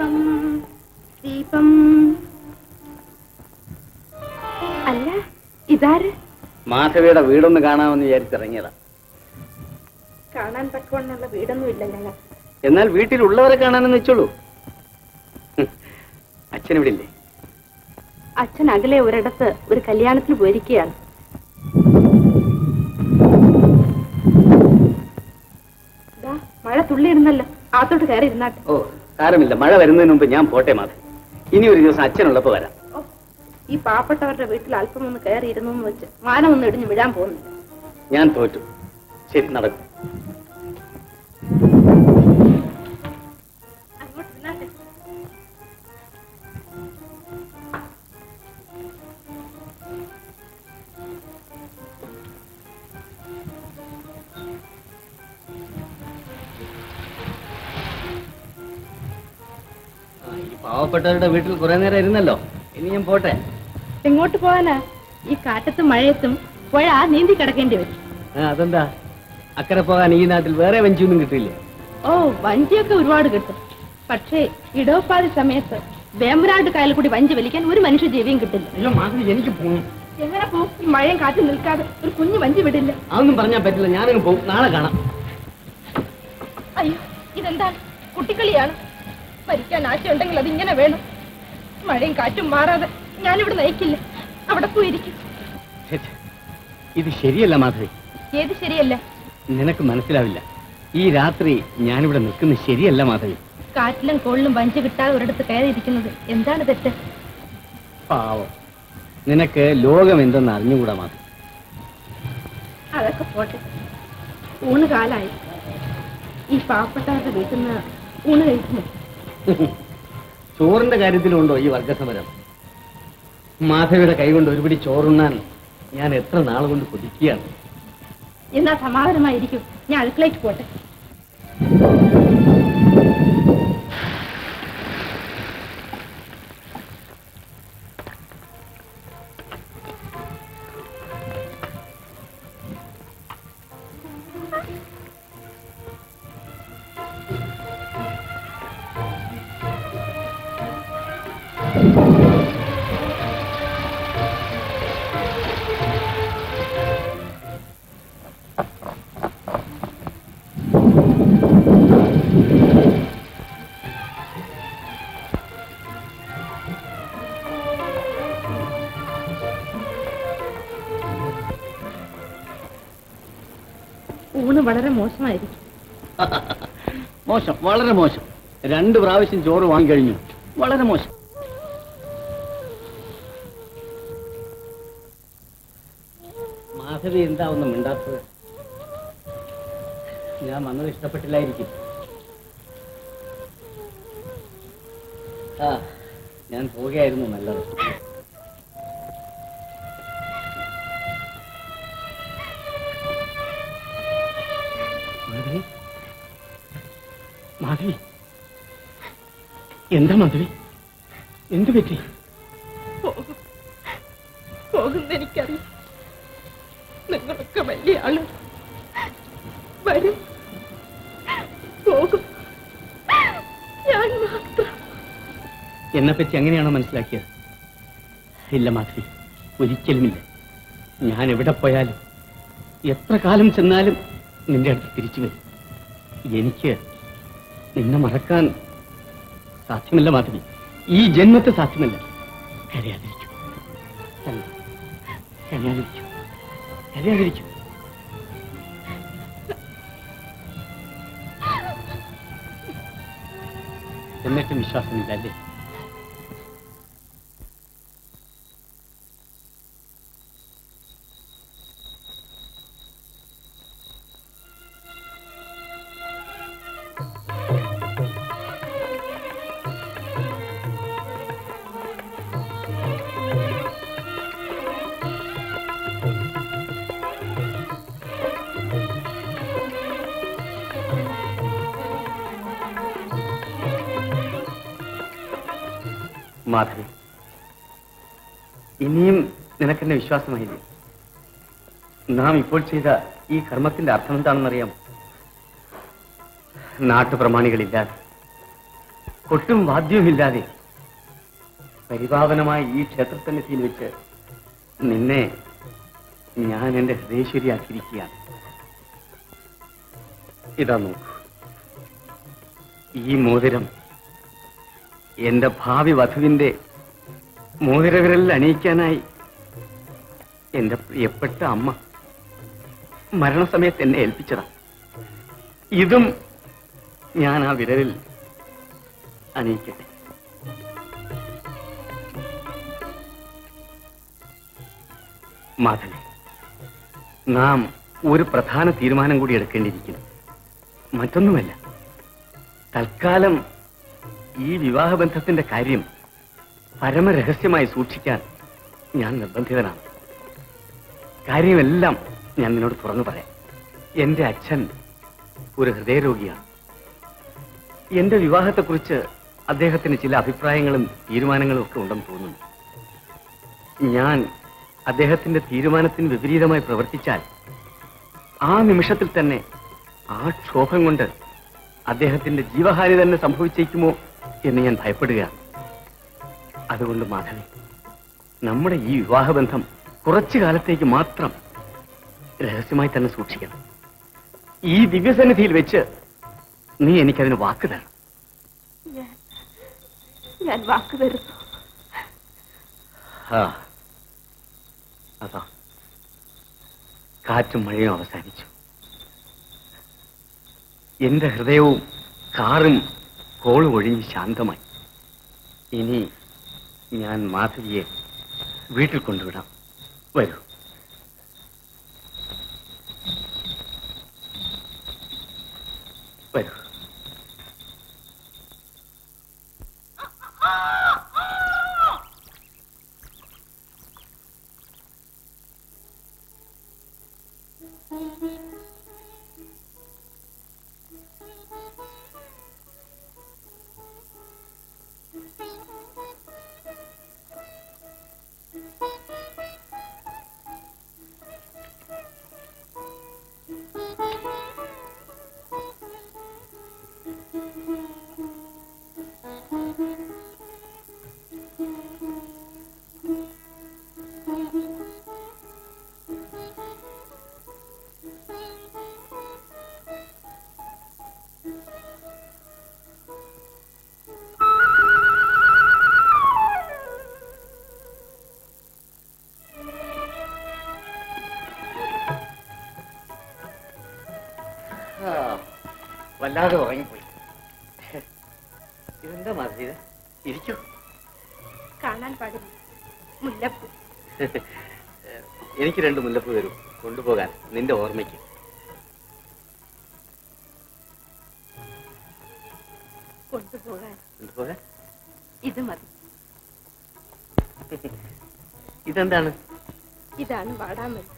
ദീപം ദീപം. അല്ല, ഇതാര്? മാധവിയുടെ വീടൊന്ന് കാണാമെന്ന് വിചാരിച്ചിറങ്ങിയതാ. കാണാൻ തക്കവണ്ണുള്ള വീടൊന്നും ഇല്ല ഞങ്ങൾ. എന്നാൽ വീട്ടിലുള്ളവരെ കാണാനെന്ന് വെച്ചോളൂ. അച്ഛൻ ഇവിടെ ഇല്ലേ? അച്ഛൻ അകലെ ഒരിടത്ത് ഒരു കല്യാണത്തിന് പോയിരിക്കുകയാണ്. മഴ തുള്ളിയിരുന്നല്ലോ, ആത്തോട്ട് കയറി ഇരുന്നാട്ടെ. ഓ സാരമില്ല, മഴ വരുന്നതിന് മുമ്പ് ഞാൻ പോട്ടെ മാധവി. ഇനി ഒരു ദിവസം അച്ഛനുള്ളപ്പോ വരാം. ഈ പാവപ്പെട്ടവരുടെ വീട്ടിൽ അല്പം ഒന്ന് കയറിയിരുന്നു എന്ന് വെച്ച് മാനമൊന്നും ഇടിഞ്ഞു വിടാൻ പോകുന്നില്ല. ഞാൻ തോറ്റു. ശരി, നടക്കും. പാവപ്പെട്ടവരുടെ വീട്ടിൽ കുറെ നേരം ഇരുന്നല്ലോ, ഇനി ഞാൻ പോട്ടെ. എങ്ങോട്ട് പോകാനാ? ഈ കാറ്റത്തും മഴയത്തും പുഴ നീന്തി കിടക്കേണ്ടി വരും. അതെന്താ? അക്കരെ പോകാൻ ഈ നാട്ടിൽ വേറെ വഞ്ചിയൊന്നും കിട്ടില്ലേ? ഓ, വഞ്ചിയൊക്കെ ഒരുപാട് കിട്ടും. പക്ഷേ ഇടവപ്പാതി സമയത്ത് വേമ്പനാട്ട് കായൽ കൂടി വഞ്ചി വലിക്കാൻ ഒരു മനുഷ്യ ജീവിയും കിട്ടില്ല. എനിക്ക് പോകും. എങ്ങനെ പോകും? ഈ മഴയും കാറ്റും നിൽക്കാതെ ഒരു കുഞ്ഞു വഞ്ചി വിടില്ല. അതൊന്നും പറഞ്ഞാൽ പറ്റില്ല, ഞാനങ്ങ് പോകും. നാളെ കാണാം. അയ്യോ, ഇതെന്താണ്? കുട്ടിക്കളിയാണ്. മരിക്കാൻ ആശയുണ്ടെങ്കിൽ അതിങ്ങനെ വേണം. മഴയും കാറ്റും മാറാതെ ഞാനിവിടെ നയിക്കില്ല. അവിടെ പോയിരിക്കും. ഇത് ശരിയല്ല മാധവി. ഏത് ശരിയല്ല? നിനക്ക് മനസ്സിലാവില്ല. ഈ രാത്രി ഞാനിവിടെ നിൽക്കുന്നത് ശരിയല്ല മാധവി. കാറ്റിലും കോളിലും വഞ്ചി കിട്ടാതെ ഒരിടത്ത് കയറിയിരിക്കുന്നത് എന്താണ് തെറ്റ്? പാവം, നിനക്ക് ലോകം എന്തെന്ന് അറിഞ്ഞുകൂടാ മാധവി. അതൊക്കെ പോട്ടെ. ഊണ് കാലായി. ഈ പാവപ്പെട്ടവരുടെ വീട്ടിൽ നിന്ന് ഊണ് കഴിക്കുന്നു. ചോറിന്റെ കാര്യത്തിലുണ്ടോ ഈ വർഗസമരം? മാധവിയുടെ കൈകൊണ്ട് ഒരുപിടി ചോറുണ്ണാൻ ഞാൻ എത്ര നാൾ കൊണ്ട് കൊതിക്കുകയാണ്. എന്നാ സമാധാനമായിരിക്കും. ഞാൻ അടുക്കളയ്ക്ക് പോട്ടെ. ഊണ് വളരെ മോശമായിരിക്കും. മോശം, വളരെ മോശം. 2 പ്രാവശ്യം ചോറ് വാങ്ങിക്കഴിഞ്ഞു. വളരെ മോശം. മാധവി എന്താ ഒന്നും മിണ്ടാത്തത്? ഞാൻ വന്നത് ഇഷ്ടപ്പെട്ടില്ലായിരിക്കും. ഞാൻ പോവുകയായിരുന്നു നല്ലത്. മാധവി, എന്താ മാധവി? എന്തു പറ്റി? പോകുന്നെനിക്കറിയാം. നിങ്ങളൊക്കെ വലിയ ആള്. വരും, പോകും. ഞാൻ മാത്രം. എന്നെപ്പറ്റി അങ്ങനെയാണോ മനസ്സിലാക്കിയത്? ഇല്ല മാധവി, ഒരിക്കലുമില്ല. ഞാൻ എവിടെ പോയാലും എത്ര കാലം ചെന്നാലും നിന്റെ അടുത്ത് തിരിച്ചു വരും. എനിക്ക് നിന്നെ മറക്കാൻ സാധ്യമല്ല മാധവി. ഈ ജന്മത്തെ സാധ്യമല്ല. കരയാതിരിക്കും, കരയാതിരിക്കും, കരയാതിരിക്കും. എന്നിട്ടും വിശ്വാസമില്ല അല്ലേ? മാധവി, ഇനിയും നിനക്കെന്നെ വിശ്വാസമായില്ലേ? നാം ഇപ്പോൾ ചെയ്ത ഈ കർമ്മത്തിന്റെ അർത്ഥം എന്താണെന്നറിയാം? നാട്ടുപ്രമാണികളില്ലാതെ, കൊട്ടും വാദ്യവുമില്ലാതെ പരിപാവനമായ ഈ ക്ഷേത്രസന്നിധിയിൽ വെച്ച് നിന്നെ ഞാൻ എന്റെ ഹൃദയേശ്വരിയാക്കിയിരിക്കുകയാണ്. ഇതാ നോക്കൂ, ഈ മോതിരം എന്റെ ഭാവി വധുവിന്റെ മോതിരവിരലിൽ അണിയിക്കാനായി എന്റെ പ്രിയപ്പെട്ട അമ്മ മരണസമയത്ത് എന്നെ ഏൽപ്പിച്ചതാ. ഇതും ഞാൻ ആ വിരലിൽ അണിയിക്കട്ടെ. മാധവൻ, നാം ഒരു പ്രധാന തീരുമാനം കൂടി എടുക്കേണ്ടിയിരിക്കുന്നു. മറ്റൊന്നുമല്ല, തൽക്കാലം ഈ വിവാഹബന്ധത്തിന്റെ കാര്യം പരമരഹസ്യമായി സൂക്ഷിക്കാൻ ഞാൻ നിർബന്ധിതനാണ്. കാര്യമെല്ലാം ഞാൻ നിന്നോട് തുറന്നു പറയാം. എന്റെ അച്ഛൻ ഒരു ഹൃദയരോഗിയാണ്. എന്റെ വിവാഹത്തെക്കുറിച്ച് അദ്ദേഹത്തിന് ചില അഭിപ്രായങ്ങളും തീരുമാനങ്ങളും ഒക്കെ ഉണ്ടെന്ന് തോന്നുന്നു. ഞാൻ അദ്ദേഹത്തിന്റെ തീരുമാനത്തിന് വിപരീതമായി പ്രവർത്തിച്ചാൽ ആ നിമിഷത്തിൽ തന്നെ ആ ക്ഷോഭം കൊണ്ട് അദ്ദേഹത്തിന്റെ ജീവഹാനി തന്നെ സംഭവിച്ചേക്കുമോ എന്ന് ഞാൻ ഭയപ്പെടുകയാണ്. അതുകൊണ്ട് മാധവൻ, നമ്മുടെ ഈ വിവാഹബന്ധം കുറച്ചു കാലത്തേക്ക് മാത്രം രഹസ്യമായി തന്നെ സൂക്ഷിക്കണം. ഈ ദിവ്യസന്നിധിയിൽ വെച്ച് നീ എനിക്കതിന് വാക്ക് തരണം. ഞാൻ വാക്ക് തരുന്നു. അതാ കാറ്റും മഴയും അവസാനിച്ചു. എന്റെ ഹൃദയവും കാറും കോളും ഒഴിഞ്ഞ് ശാന്തമായി. ഇനി ഞാൻ മാധവിയെ വീട്ടിൽ കൊണ്ടുവിടാം. വരൂ. വരൂ. വല്ലാതെ ഉറങ്ങിപ്പോയി. ഇതെന്താ മാധവി, ഇരിക്കൂ. കാണാൻ പാടില്ല. മുല്ലപ്പൂ. എനിക്ക് 2 മുല്ലപ്പൂ തരൂ, കൊണ്ടുപോകാൻ, നിന്റെ ഓർമ്മയ്ക്ക്. കൊണ്ടുപോകാൻ ഇത് മതി. ഇതെന്താണ്? ഇതാണ് വാടാമല്ലി.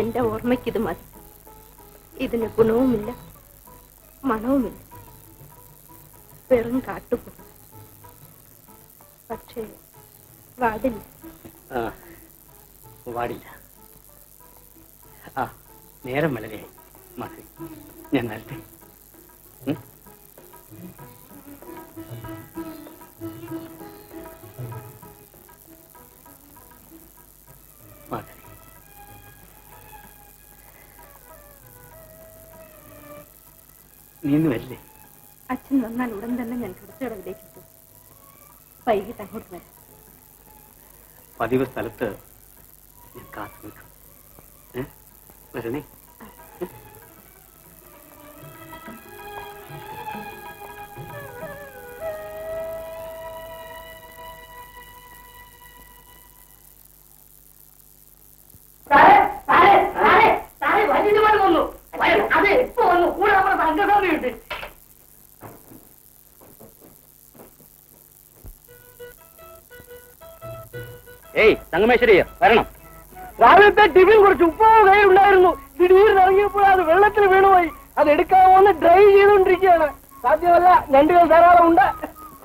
എന്റെ ഓർമ്മയ്ക്ക് ഇത് മതി. ഇതിന് ഗുണവുമില്ല, മണവുമില്ല. വെറും കാട്ടുപൂ. പക്ഷേ വാടില്ല. വാടില്ല. നേരം വളരെയായി. മാധവി, ഞാൻ വരട്ടെ. മാധവി, നീന്ന് വരില്ലേ? അച്ഛൻ വന്നാൽ ഉടൻ തന്നെ ഞാൻ കിടച്ചടവിലേക്ക് പോകും. വൈകിട്ട് അങ്ങോട്ട് വരാം. പതിവ് സ്ഥലത്ത് ഞാൻ കാത്തു നിൽക്കും. വരണേ. ഏയ് തങ്കമേശ്വരി, വരണം. രാവിലത്തെ ടിഫിൻ കുറച്ച് ഉപ്പാവ് കയ്യിലുണ്ടായിരുന്നു. ദിടീർന്ന് ഇറങ്ങിയപ്പോൾ അത് വെള്ളത്തിൽ വീണുപോയി. അത് എടുക്കാമെന്ന് ഡ്രൈ ചെയ്തുകൊണ്ടിരിക്കുകയാണ്. സാധ്യമല്ല, ഞണ്ടുകൾ ധാരാളം ഉണ്ട്.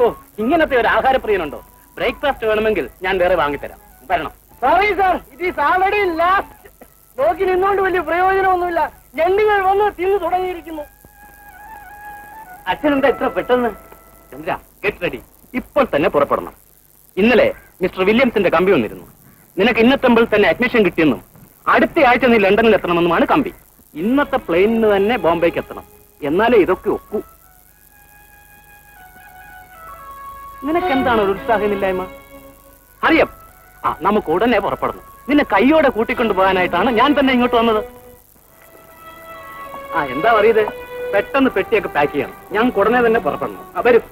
ഓ, ഇങ്ങനത്തെ ഒരു ആഹാരപ്രിയനുണ്ടോ? ബ്രേക്ക്ഫാസ്റ്റ് വേണമെങ്കിൽ ഞാൻ വേറെ വാങ്ങിത്തരാം. വരണം. Sorry sir, it is already last. നോക്കി നിന്നുകൊണ്ട് വലിയ പ്രയോജനമൊന്നുമില്ല. ഞണ്ടുകൾ വന്ന് തിന്നു തുടങ്ങിയിരിക്കുന്നു. അച്ഛനെന്താ ഇത്ര പെട്ടെന്ന്? Chandra get ready. ഇപ്പോൾ തന്നെ പുറപ്പെടണം. ഇന്നലെ മിസ്റ്റർ വില്യംസിന്റെ കമ്പി വന്നിരുന്നു. നിനക്ക് ഇന്നത്തെമ്പിൾ തന്നെ അഡ്മിഷൻ കിട്ടിയെന്നും അടുത്ത ആഴ്ച നീ ലണ്ടനിൽ എത്തണമെന്നുമാണ് കമ്പി. ഇന്നത്തെ പ്ലെയിനിന് തന്നെ ബോംബെക്ക് എത്തണം. എന്നാലേ ഇതൊക്കെ ഒക്കൂ. നിനക്കെന്താണ് ഒരു ഉത്സാഹമില്ലായ്മ? അറിയാം. നമുക്ക് ഉടനെ പുറപ്പെടണം. നിന്നെ കൈയോടെ കൂട്ടിക്കൊണ്ടു പോകാനായിട്ടാണ് ഞാൻ തന്നെ ഇങ്ങോട്ട് വന്നത്. എന്താ പറയുന്നത്? പെട്ടെന്ന് പെട്ടിയൊക്കെ പാക്ക് ചെയ്യണം. ഞാൻ ഉടനെ തന്നെ പുറപ്പെടണം. വരും.